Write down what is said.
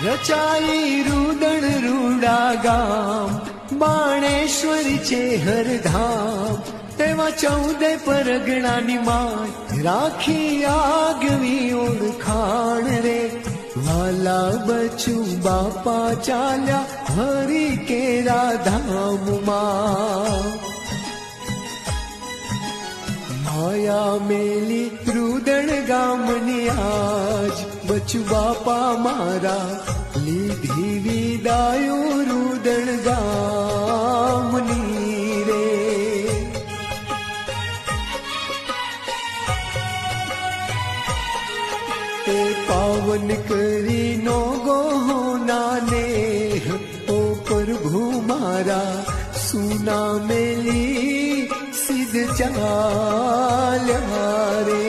રચાઈ રૂદણ રૂડા ગામ, બાણેશ્વરી છે હરધામ, તેમાં 14 પરગણાની માય, રાખી આગવી ઓળખાણ રે. વાલા બચું બાપા ચાલ્યા હરિ કેરા ધામમાં, માયા મેલી રૂદણ ગામની આજ, બચુ બાપા મારા લીધી વિદાયો રૂદણ ગામની રે. તે પાવન કરી નો ગોનાને, ઓ પ્રભુ મારા સુના મેલી સિદ્ધ ચાલ્યા રે.